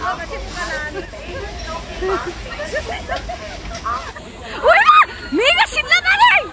Miga sila na rin!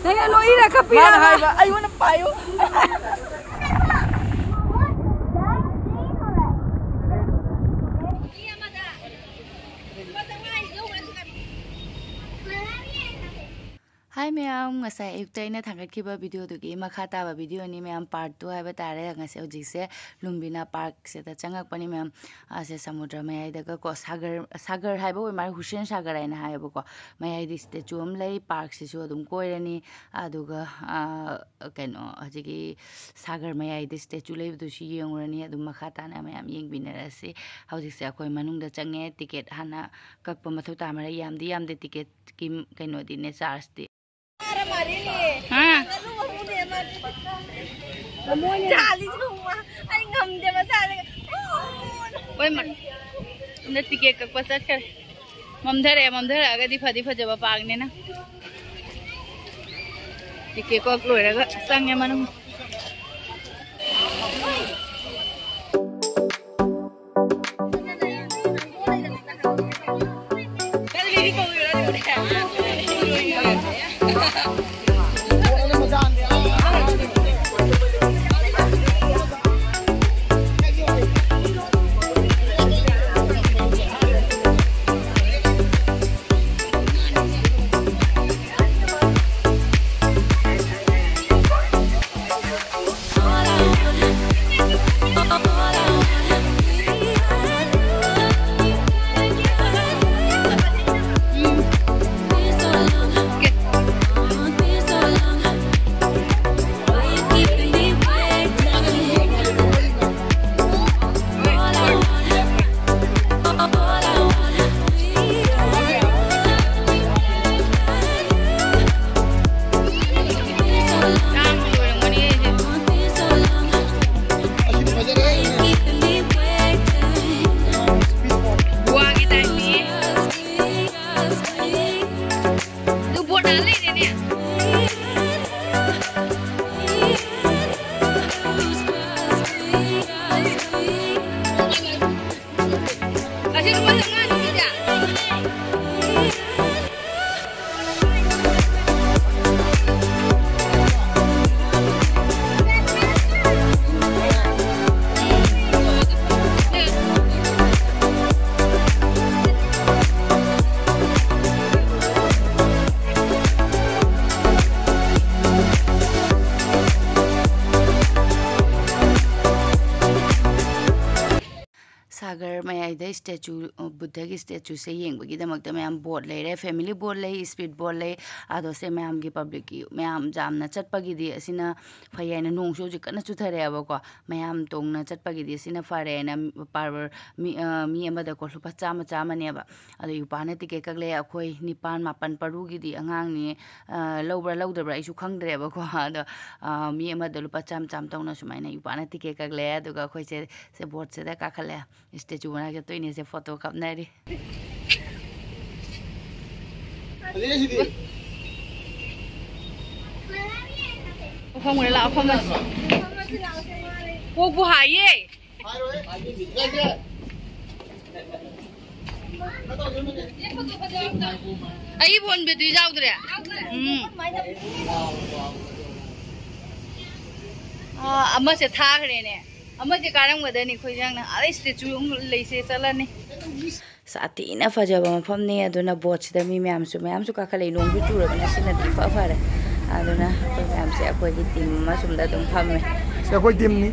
Naya no ira ka pira ba? Ayaw na payo. Hi ma'am ngasa ektaina thangakhiba video dugi makha taba video ni ma'am part 2 haiba tare ngase ojikse Lumbini Park se ta changak pani ma'am ase samudra mayai daga ko sagar haiba oi mar Hussain Sagar aina haiba ko mayai di statue am lei park se so dum koirani aduga kaino ajigi sagar mayai di statue lei du si yengurani adum makha tana ma'am yengbinarase hojikse akoi manung da change ticket hana kakpa mathu tamara yamde ticket ki kaino di ne charge di tiket ka pasat kar mamdhare agadi phadi phajaba pagne na tiket ko loiraga sangya manung Sagar mayai da statue Buddha ki statue se yengbagi damakta ma'am boat leire family boat lei speed boat lei ado se ma'am ki public ki ma'am jamna chatpagi di asina phayaina nongso ji kana chuthare aba ko ma'am tongna chatpagi di asina fare na power mi amada ko lupa chama ne ba ado yupana ticket kagle akhoi nipan mapan paru gi di angang ni laudabra isu khangdre ba ko ado mi amada lupa cham tongna sumaina yupana ticket kagle ado ga khoi se boat se da ka khale statue bana ke toine se photo kapna ri không người lạ không rồi cô bu hải ye ai buồn bị tùy rau rồi amma se tha khre ne amma je karang wadani khoi jang na ai statue leise chalani satina fajaba mafam ne aduna boat sida mi myam su ka khalei nong ju chura bana sina di fa fare aduna myam se akoi gi tim ma sum da dum phamme se akoi tim ni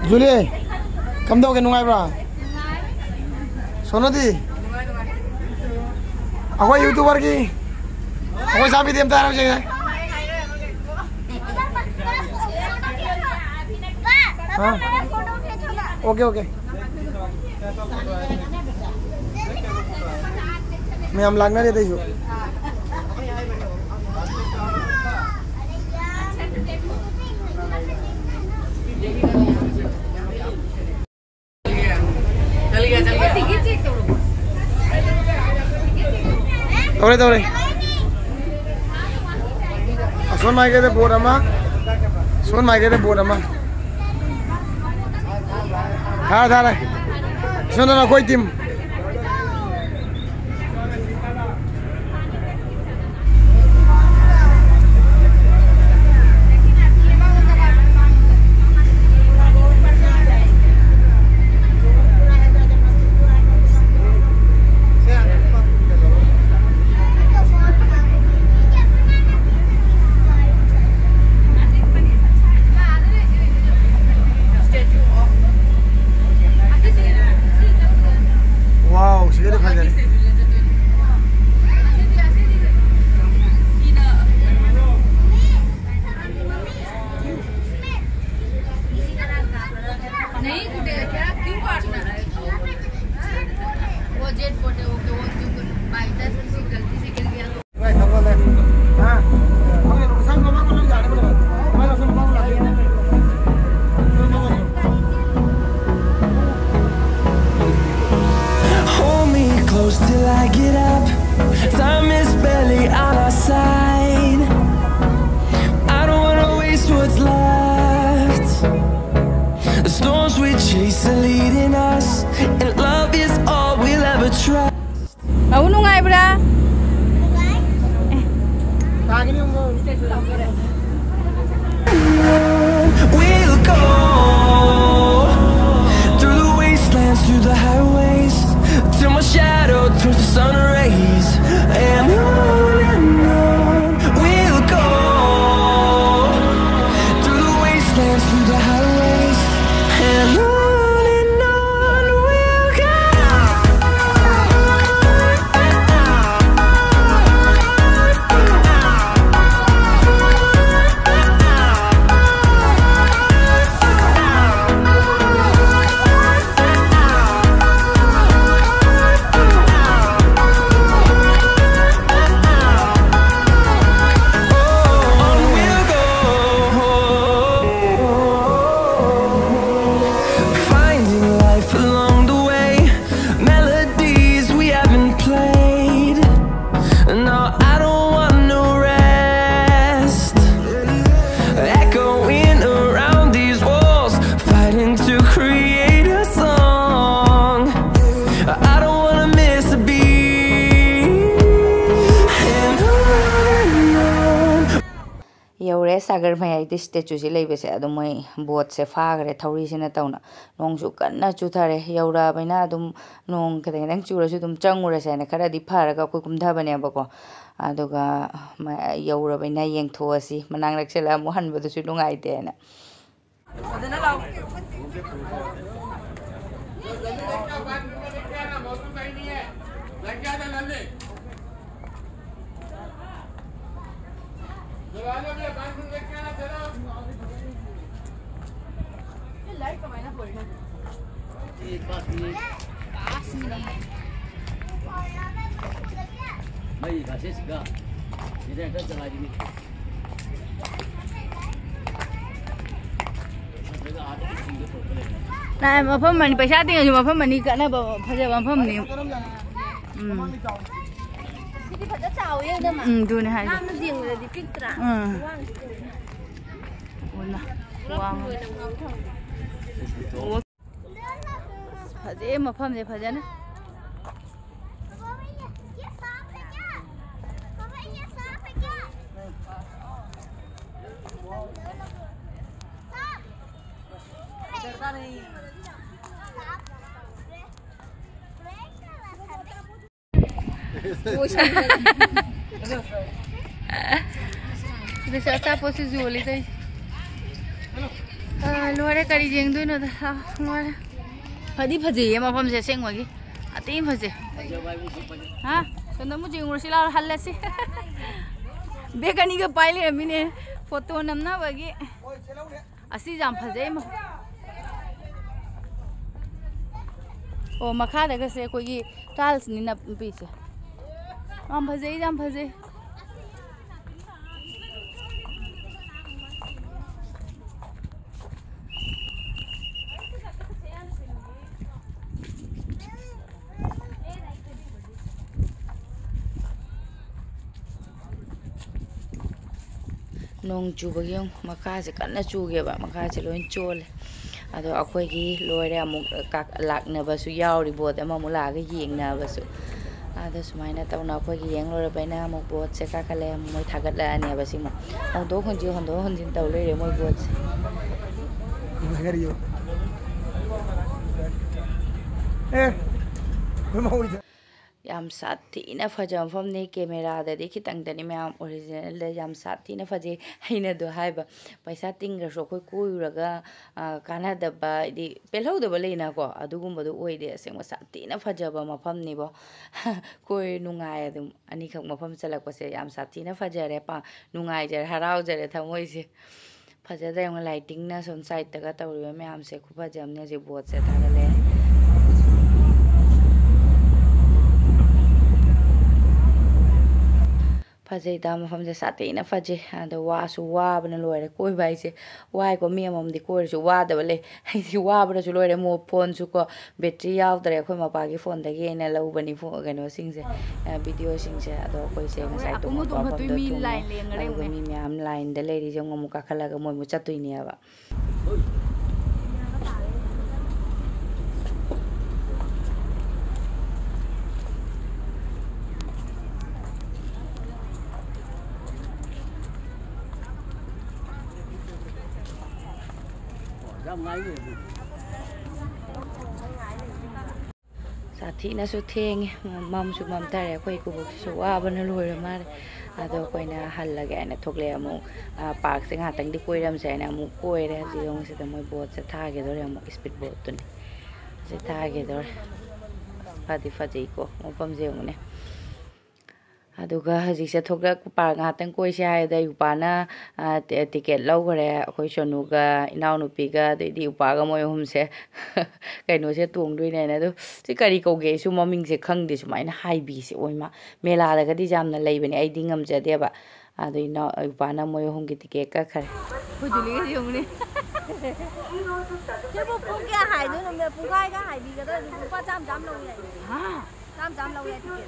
Julie kam do ke nungai bra sonodi akoi youtuber ki akoi sabi dem ta ra je हाँ okay okay मैं हम लागना देते ही तोरे सोन माइके ते board अमा Thare. Sono na koi tim. Wow, segede khajani. नहीं कुटेगा क्या क्यों काटना है वो जेट बोटे वो क्यों बाई चांस किसी गलती से गिर गया तो Vai, tá bom, né? Ah, olha, não sabe como é que eu já, né? Mas nós vamos lá. Hold me close till I get up. Time is barely on our side. I don't wanna waste what's left. The storms we chase are leading us, and love is all we'll ever trust. Aku nungai bra. We'll go through the wastelands, through the highways, till my shadow turns to sun rays. And on we'll go through the wastelands, through the highways, and on we'll go. यौरे सागर मयाई statue से लेबसे अदुम मोय boat से फागरे थौरी से तौना नोंसु कन्ना चुथारे यौरा बैना अदुम नोंग खदंग चुरसु अदुम चंगुरसे ने खरादि फारगा कोइ कुमधाबनेबको अदुगा यौरा बैना येंथोअसि मनांग रक्सेला मु हनबदुसु नुंगाइतेना अदना लाउ लाइट कमाना बोलना ये पास में नहीं भाई गासे सिगा ये रेट चला दी ना मफम मनी पैसा देंगे जो मफम मनी करना फजे मफम नहीं सिटी फजा चाव ये ना दूने है नाम जिंग रे दी पिक्त्रा ओना वांग फजे मफम जे फजना Bisa apa sih jual itu? Luar kari jeng tu no dah, luar. Padi padi ya, macam saya seng lagi. Ati padi. Ha? Tanda mu jeng urus lar hal sih. Bekani ke pilot mine foto namna lagi. Asli jam padi mah. Oh makha dah kasi koi tiles ni na piece. Jam padi jam padi. Nong chu bagi yung makha se kan na chu ge ba makha se loin chole ꯑꯗꯣ ꯑꯩꯈꯣꯏꯒꯤ ꯂꯣꯏꯔꯦ ꯑꯃꯨꯛ ꯂꯥꯛꯅꯕꯁꯨ ꯌꯥꯎꯔꯤ boat ꯑꯃꯃꯨꯛ ꯂꯥꯛꯑꯒ ꯌꯦꯡꯅꯕꯁꯨ ꯑꯗꯣ ꯁꯨꯃꯥꯏꯅ ꯇꯧꯅ ꯑꯩꯈꯣꯏꯒꯤ ꯌꯦꯡ ꯂꯣꯏꯔꯕꯩꯅ ꯑꯃꯨꯛ ꯕꯣꯠꯁꯦ ꯀꯥꯈꯠꯂꯦ ꯑꯃꯨꯛ ꯃꯣꯏ ꯊꯥꯒꯠꯂꯛꯑꯅꯦꯕ ꯁꯤꯃꯨꯛ ꯍꯣꯡꯗꯣꯛ ꯍꯣꯟꯖꯤꯟ ꯇꯧ ꯂꯩꯔꯦ ꯃꯣꯏ ꯕꯣꯠꯁꯦ ꯌꯥꯝ ꯁꯥꯊꯤꯅ ꯐꯖꯕ ꯃꯐꯝꯅꯤ ꯀꯦꯃꯦꯔꯥꯗꯗꯤ ꯈꯤꯇꯪꯗꯅꯤ ꯃꯌꯥꯝ ꯑꯣꯔꯤꯖꯤꯅꯦꯜꯗ ꯌꯥꯝ ꯁꯥꯊꯤꯅ ꯐꯖꯩ ꯑꯩꯅꯗꯣ ꯍꯥꯏꯕ ꯄꯩꯁꯥ ꯇꯤꯡꯈ꯭ꯔꯁꯨ ꯑꯩꯈꯣꯏ ꯀꯣꯏꯔꯨꯔꯒ ꯀꯥꯟꯅꯗꯕ ꯍꯥꯏꯗꯤ ꯄꯦꯜꯍꯧꯗꯕ ꯂꯩꯅꯀꯣ ꯑꯗꯨꯒꯨꯝꯕꯗꯣ ꯑꯣꯏꯗꯦ ꯑꯁꯦꯡꯕ ꯁꯥꯊꯤꯅ ꯐꯖꯕ ꯃꯐꯝꯅꯤꯕꯣ ꯀꯣꯏ ꯅꯨꯡꯉꯥꯏ ꯑꯗꯨꯝ ꯑꯅꯤꯈꯛ ꯃꯐꯝ ꯆꯠꯂꯛꯄꯁꯦ ꯌꯥꯝ ꯁꯥꯊꯤꯅ ꯐꯖꯔꯦ ꯅꯨꯡꯉꯥꯏꯖꯔꯦ ꯍꯔꯥꯎꯖꯔꯦ ꯊꯃꯣꯏꯁꯦ ꯐꯖꯗ꯭ꯔꯦ ꯌꯦꯡꯉꯣ ꯂꯥꯏꯇꯤꯡꯅ ꯁꯨꯝ ꯁꯥꯏꯠꯇꯒ ꯇꯧꯔꯤꯕ ꯃꯌꯥꯝꯁꯦ ꯈꯨꯐꯖꯕꯅꯦ ꯍꯧꯖꯤꯛ ꯕꯣꯠꯁꯦ ꯊꯥꯒꯠꯂꯦ ꯐꯖꯩꯗ ꯃꯐꯝꯁꯦ ꯁꯥꯊꯤꯅ ꯐꯖꯩ ꯑꯗꯣ ꯋꯥꯁꯨ ꯋꯥꯕꯅ ꯂꯣꯏꯔꯦ ꯀꯣꯏꯕ ꯍꯥꯏꯁꯦ ꯋꯥꯏꯀꯣ ꯃꯤ ꯑꯃꯃꯝꯗꯤ ꯀꯣꯏꯔꯁꯨ ꯋꯥꯗꯕ ꯂꯩ ꯑꯩꯗꯤ ꯋꯥꯕꯅꯁꯨ ꯂꯣꯏꯔꯦ ꯐꯣꯟꯁꯨ ꯀꯣ ꯕꯦꯇ꯭ꯔꯤ ꯌꯥꯎꯗ꯭ꯔꯦ ꯑꯩꯈꯣꯏ ꯃꯄꯥꯒꯤ ꯐꯣꯟꯗꯒꯤ ꯑꯩꯅ ꯂꯧꯕꯅꯤ ꯀꯩꯅꯣꯁꯤꯡꯁꯦ ꯚꯤꯗꯤꯑꯣꯁꯤꯡꯁꯦ ꯑꯗꯣ ꯑꯩꯈꯣꯏꯁꯦ ꯉꯁꯥꯏ ꯇꯣꯡꯉꯛꯄ ꯃꯐꯝꯗ ꯊꯨꯡꯉꯦ ꯑꯗꯨꯒ ꯃꯤ ꯃꯌꯥꯝ ꯂꯥꯏꯟꯗ ꯂꯩꯔꯤꯁꯦ ꯑꯃꯨꯛ ꯀꯥꯈꯠꯂꯒ ꯃꯣꯏ ꯑꯃꯨꯛ ꯆꯠꯇꯣꯏꯅꯦꯕ ꯁꯥꯊꯤꯅꯁꯨ ꯊꯦꯡꯉꯦ ꯃꯝꯁꯨ ꯃꯝꯊꯔꯦ ꯑꯩꯈꯣꯏ ꯏꯀꯨꯕꯣꯛꯁꯤꯁꯨ ꯋꯥꯕꯅ ꯂꯣꯏꯔ ꯃꯥꯜꯂꯦ ꯑꯗꯣ ꯑꯩꯈꯣꯏꯅ ꯍꯜꯂꯒꯦ ꯍꯥꯏꯅ ꯊꯣꯛꯂꯛꯑꯦ ꯑꯃꯨꯛ ꯄꯥꯔꯛꯁꯦ ꯉꯥꯏꯍꯥꯛꯇꯪꯗꯤ ꯀꯣꯏꯔꯝꯁꯦ ꯍꯥꯏꯅ ꯑꯃꯨꯛ ꯀꯣꯏꯔꯦ ꯍꯧꯖꯤꯛ ꯌꯦꯡꯉꯨꯁꯤꯗ ꯃꯣꯏ ꯕꯣꯠꯁꯦ ꯊꯥꯒꯦꯗꯧꯔꯦ ꯑꯃꯨꯛ ꯏꯁꯄꯤꯠ ꯕꯣꯠꯇꯨꯅꯤ ꯁꯤ ꯊꯥꯒꯦꯗꯧꯔꯦ ꯐꯗꯤ ꯐꯖꯩꯀꯣ ꯃꯐꯝꯁꯦ ꯌꯦꯡꯉꯨꯅꯦ ꯑꯗꯨꯒ ꯍꯧꯖꯤꯛꯁꯦ ꯊꯣꯛꯂꯛ ꯄꯥꯔꯛ ꯉꯥꯛꯇꯪ ꯀꯣꯏꯁꯦ ꯍꯥꯏꯕꯗ ꯎꯄꯥꯅ ꯇꯤꯀꯦꯠ ꯂꯧꯈꯔꯦ ꯑꯩꯈꯣꯏ ꯁꯣꯅꯨꯒ ꯏꯅꯥꯎꯅꯨꯄꯤꯒ ꯑꯗꯩꯗꯤ ꯎꯄꯥꯒ ꯃꯣꯏ ꯑꯍꯨꯝꯁꯦ ꯀꯩꯅꯣꯁꯦ ꯇꯣꯡꯗꯣꯏꯅꯦꯅ ꯑꯗꯣ ꯁꯤ ꯀꯔꯤ ꯀꯧꯒꯦ ꯑꯩꯁꯨ ꯃꯃꯤꯡꯁꯦ ꯈꯪꯗꯦ ꯁꯨꯃꯥꯏꯅ ꯍꯥꯏꯕꯤꯁꯦ ꯑꯣꯏꯃ ꯃꯦꯂꯥꯗꯒꯗꯤ ꯌꯥꯝꯅ ꯂꯩꯕꯅꯦ ꯑꯩꯗꯤ ꯉꯝꯖꯗꯦꯕ ꯑꯗꯣ ꯎꯄꯥꯅ ꯃꯣꯏ ꯑꯍꯨꯝꯒꯤ ꯇꯤꯀꯦꯠ ꯀꯛꯈꯔꯦ ꯍꯨꯖꯨꯂꯤꯒ ꯌꯦꯡꯉꯨꯅꯦ ꯁꯤꯕꯨ ꯄꯨꯡ ꯀꯌꯥ ꯍꯥꯏꯗꯣꯏꯅꯣ ꯄꯨꯡꯈꯥꯏꯒ ꯍꯥꯏꯕꯤꯒꯗ꯭ꯔꯗꯤ ꯂꯨꯄꯥ ꯆꯥꯝ ꯂꯧ ꯌꯥꯏ ꯆꯥꯝ ꯂꯧ ꯌꯥꯏ ꯇꯤꯀꯦꯠ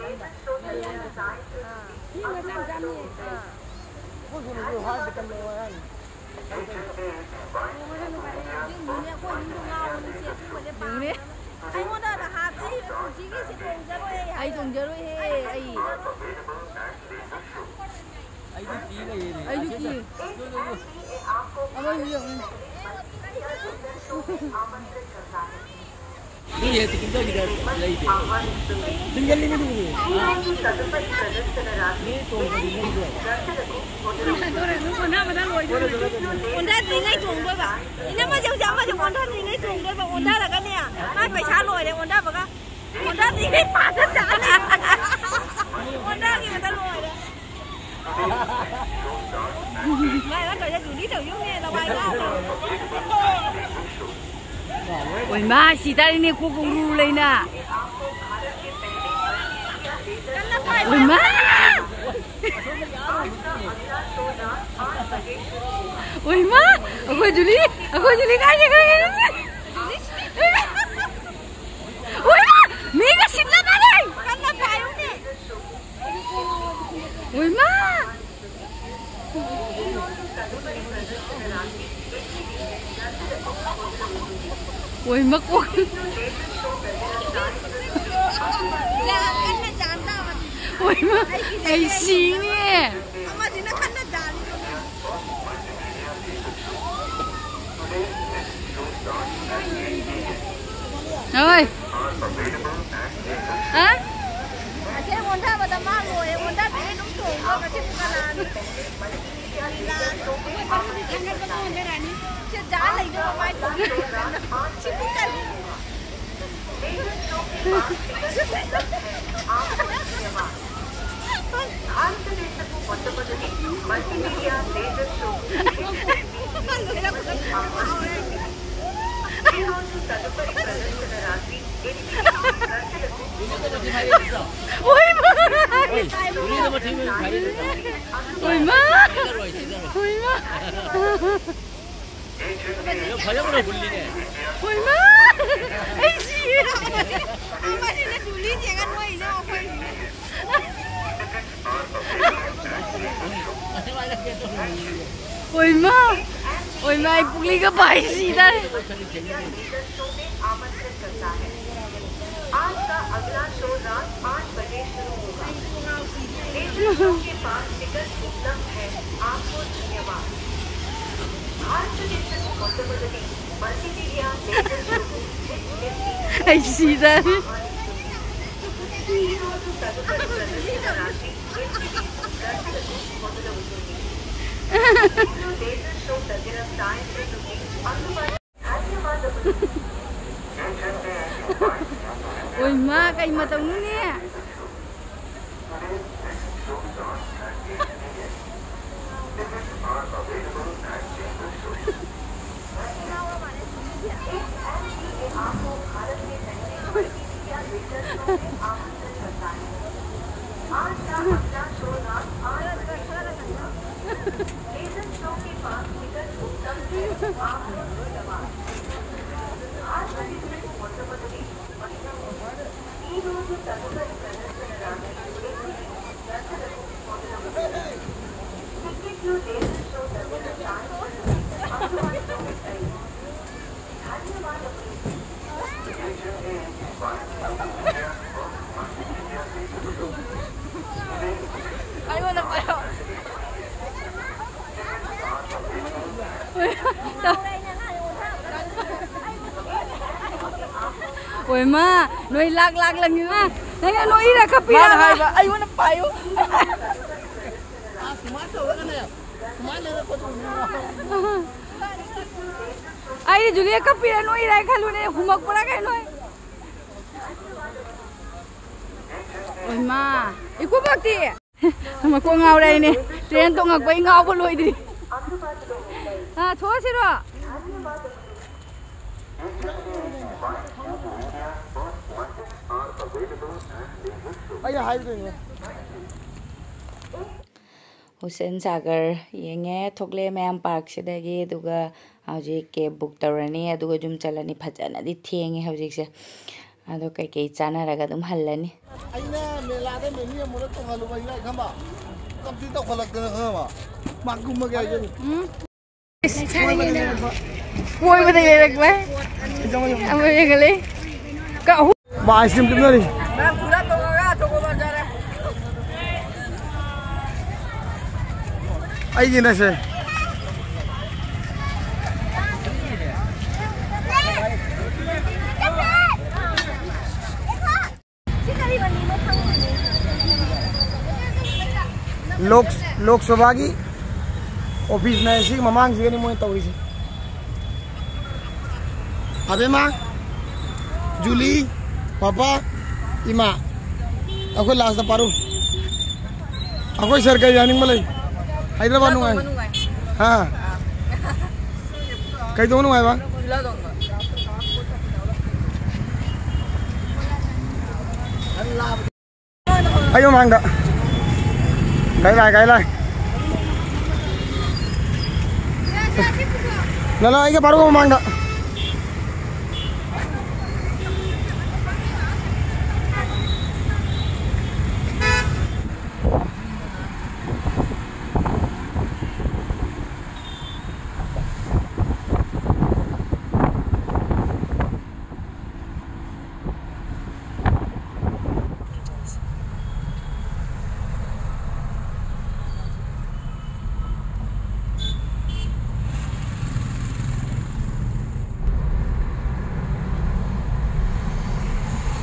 ꯑꯃꯗ ꯑꯩ ꯇꯣꯡꯖꯔꯣꯏꯍꯦ ꯑꯩꯁꯨ ꯀꯤ ꯑꯃꯁꯨ ꯌꯦꯡꯉꯨꯅꯦ ꯑꯣꯟꯊꯗ꯭ꯔꯤꯉꯩ ꯆꯣꯡꯗꯣꯏꯕ ꯏꯅꯝꯃꯁꯦ ꯍꯧꯖꯤꯛ ꯑꯃꯁꯦ ꯑꯣꯟꯊꯗ꯭ꯔꯤꯉꯩ ꯆꯣꯡꯗꯣꯏꯕ ꯑꯣꯟꯊꯔꯒꯅꯦ ꯃꯥꯏ ꯄꯩꯁꯥ ꯂꯣꯏꯔꯦ ꯑꯣꯟꯊꯕꯒ ꯑꯣꯟꯊꯗ꯭ꯔꯤꯉꯩ ꯄꯥꯁ ꯆꯠꯂꯦ ꯑꯣꯟꯊꯈꯤꯕꯗ ꯂꯣꯏꯔꯦ ꯃꯥꯏ ꯅꯠꯇ꯭ꯔꯒ ꯖꯨꯂꯤ ꯇꯧꯌꯨꯅꯦ ꯂꯋꯥꯏ oi ma si tadi ni ku guru leina oi ma oi ma aku Juli kaya oi ma mega sitla nai kanna payu ne oi ma oi ma ko oi ma ai xinh nè ama sina kanna jan ơi hả cái món thà mà ta mang rồi món thà thì đúng chuẩn luôn cái chiếc là chiếc giá này nó mai chiếc cái ôi má ôi má ôi má ôi má ai gì mà đi lên đuổi gì ăn nuôi sao không ôi má ओए मैं पुगली का भाई सीधा आज का अगला show रात 5 बजे शुरू होगा। लेजर शो के पास टिकट उपलब्ध है। आपको धन्यवाद। भारत మొట్టమొదటి మల్టీమీడియా లేజర్ షోకు आई सीधा ఈరోజు తదుపరి ప్రదర్శన రాత్రి 8 గంటలకు మొదలవుతుంది. లేజర్ షో దగ్గర సాయంత్రం నుండి అందుబాటులో ధన్యవాదములు. ओए माँ कहीं मत उन्होंने ओए माँ नोई लाग लगी ना नहीं नोई रखा पिया है आई वो ना पायो आई जुलिया का पिया नोई रखा लूने हुमक पड़ा क्या नोई ओए माँ इको बाकी है हम को गाँव रहे ने ट्रेन तो गाँव कोई गाँव को लोई दी हाँ छोड़ सिरो हुसैन सागर येंगे थोकले मैम पार्क सिदगी दुगा हौजी केब बुक तौरनी अदुगा जुम चलनी फजनादी थेंगे हौजी से अदो कई कई चानरगा दुम हल्लनी अइना मेलादे मेनी मोर तो हलु बइला खमा कम्ती तो खलक खमा मागुम मगे आइजनी कोई बता ले रख ले अब ये गले का बा आइसक्रीम कितना रे मैं पूरा तो होगा चोको बार जा रहा है आई गिना से लोकसभा की ऑफिस में ऐसी ममांग से नहीं मोई तौरी से अबे माँ जूली पापा इमा अखोई लास्ट पारू अखोई सरकारी जानिंग मलाई हैदराबाद नु आए हाँ कई दोनों आए बा ayo mangga gay lai lala ayo baru mau mangga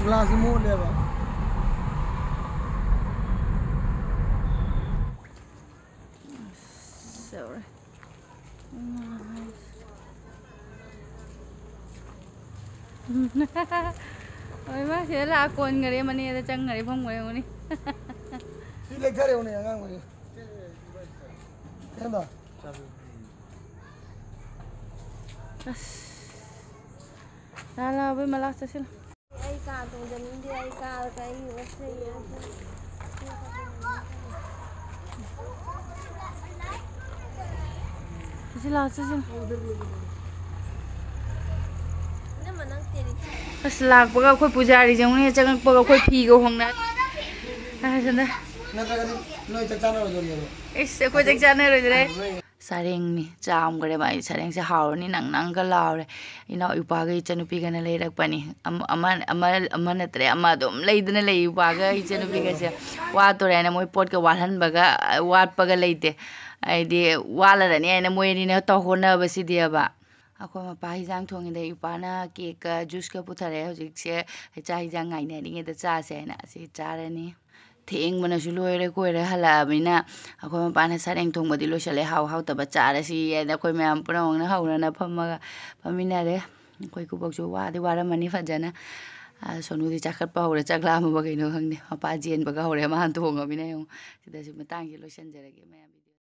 glass more level. Sorry. Ôi má thế là con người em này chẳng người phong người này. Đi lấy cái này ngang rồi. Em đâu? Là với mà lắc xin. Ai cả tụi dân đi ai cả cái gì vậy? Xin lỗi xin. Bas lag baga khoi pujari jong ne chang baga khoi phi go hong na. Ah janda. Na ka ni noi chak chana ro jori. Is khoi chak chana ro jore. sarengni chamgare bai sareng se haurni nang nang ga laure ina upa ga ichanupi ga na leirak pani ama natre ama dum leidna lei upa ga ichanupi ga se wa to rena moi pot ga walhan baga wat paga leite aidi wala rani aina moi ni na to hona basi dia ba akhoi mapa hijang thongi de upa na cake ka juice ka puthare hojik se cha hijang ngai na ringe da cha se na si charani thing mana su loire koire hala bina akhoi mapa na sareng thong badi lo sale hau hau ta ba chara si ya akhoi myam pura ong na hauna na phamaga pamina re akhoi ku bok su wa de wara mani fajana sonu di chakhat pa hore chakla ma ba kaino khangni mapa jen ba ga hore ma thong abina yong sida si matang ji lo sanjarage ma